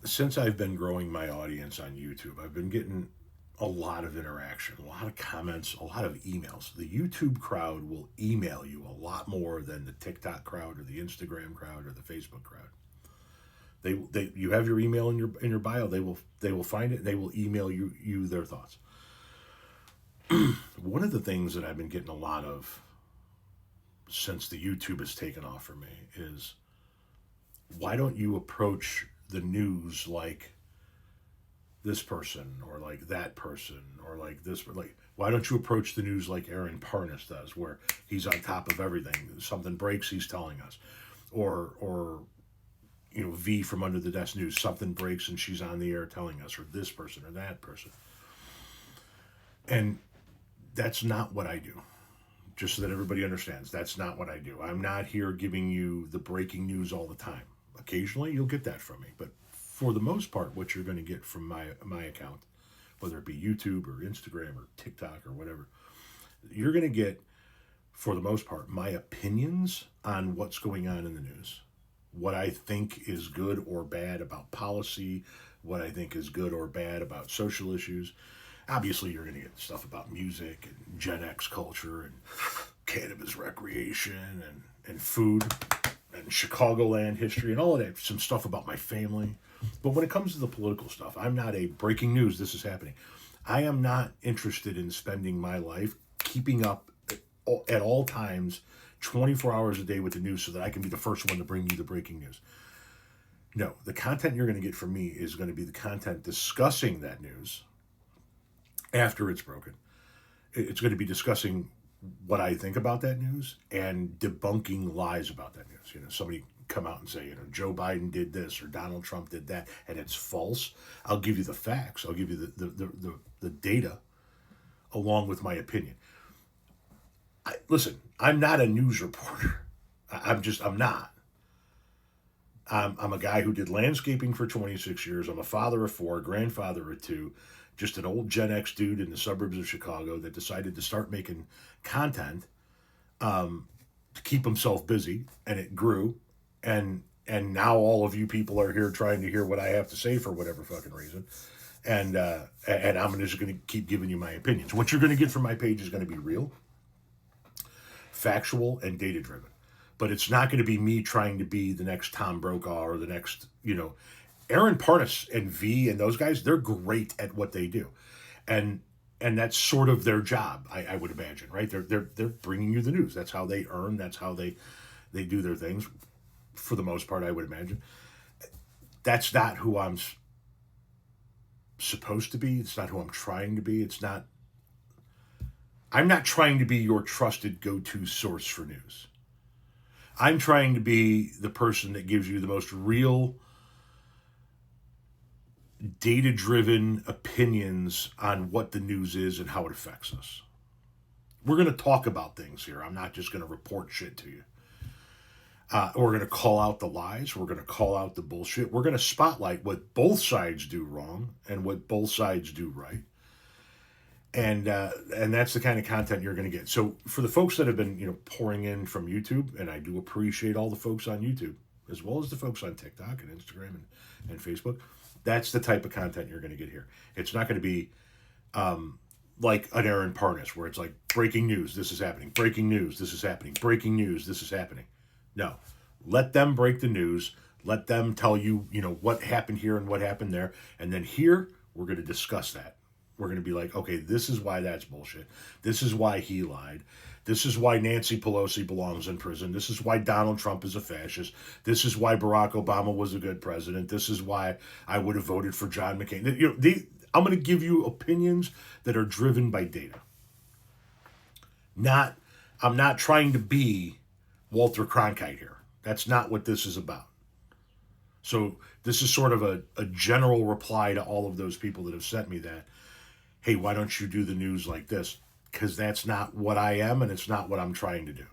since I've been growing my audience on YouTube, I've been getting a lot of interaction, a lot of comments, a lot of emails. The YouTube crowd will email you a lot more than the TikTok crowd or the Instagram crowd or the Facebook crowd. You have your email in your bio. They will find it. They will email you their thoughts. One of the things that I've been getting a lot of since the YouTube has taken off for me is, why don't you approach the news like this person or like that person or like this, like, why don't you approach the news like Aaron Parnas does, where he's on top of everything? Something breaks, he's telling us. Or V from Under the Desk News, something breaks and she's on the air telling us, or this person or that person. And that's not what I do. Just so that everybody understands, that's not what I do. I'm not here giving you the breaking news all the time. Occasionally you'll get that from me, but for the most part, what you're going to get from my account, whether it be YouTube or Instagram or TikTok or whatever, you're going to get, for the most part, my opinions on what's going on in the news. What I think is good or bad about policy, what I think is good or bad about social issues. Obviously, you're going to get stuff about music and Gen X culture and cannabis recreation and food and Chicagoland history and all of that, some stuff about my family. But when it comes to the political stuff, I'm not a breaking news, this is happening. I am not interested in spending my life keeping up at all times, 24 hours a day with the news so that I can be the first one to bring you the breaking news. No, the content you're going to get from me is going to be the content discussing that news after it's broken. It's going to be discussing what I think about that news and debunking lies about that news. Somebody come out and say, Joe Biden did this or Donald Trump did that, and it's false. I'll give you the facts. I'll give you the data along with my opinion. Listen, I'm not a news reporter. I'm not. I'm a guy who did landscaping for 26 years. I'm a father of 4, grandfather of 2, just an old Gen X dude in the suburbs of Chicago that decided to start making content to keep himself busy, and it grew. And now all of you people are here trying to hear what I have to say for whatever fucking reason. And I'm just going to keep giving you my opinions. What you're going to get from my page is going to be real, factual, and data driven. But it's not going to be me trying to be the next Tom Brokaw or the next, Aaron Parnas and V and those guys, they're great at what they do. And that's sort of their job, I would imagine, right? They're bringing you the news. That's how they earn. That's how they do their things, for the most part, I would imagine. That's not who I'm supposed to be. It's not who I'm trying to be. I'm not trying to be your trusted go-to source for news. I'm trying to be the person that gives you the most real, data-driven opinions on what the news is and how it affects us. We're going to talk about things here. I'm not just going to report shit to you. We're going to call out the lies. We're going to call out the bullshit. We're going to spotlight what both sides do wrong and what both sides do right. And that's the kind of content you're going to get. So for the folks that have been pouring in from YouTube, and I do appreciate all the folks on YouTube as well as the folks on TikTok and Instagram and Facebook, that's the type of content you're going to get here. It's not going to be like an Aaron Parnas where it's like breaking news, this is happening, breaking news, this is happening, breaking news, this is happening. No, let them break the news. Let them tell you, what happened here and what happened there. And then here, we're going to discuss that. We're going to be like, okay, this is why that's bullshit. This is why he lied. This is why Nancy Pelosi belongs in prison. This is why Donald Trump is a fascist. This is why Barack Obama was a good president. This is why I would have voted for John McCain. I'm going to give you opinions that are driven by data. I'm not trying to be Walter Cronkite here. That's not what this is about. So this is sort of a general reply to all of those people that have sent me that, hey, why don't you do the news like this? Because that's not what I am, and it's not what I'm trying to do.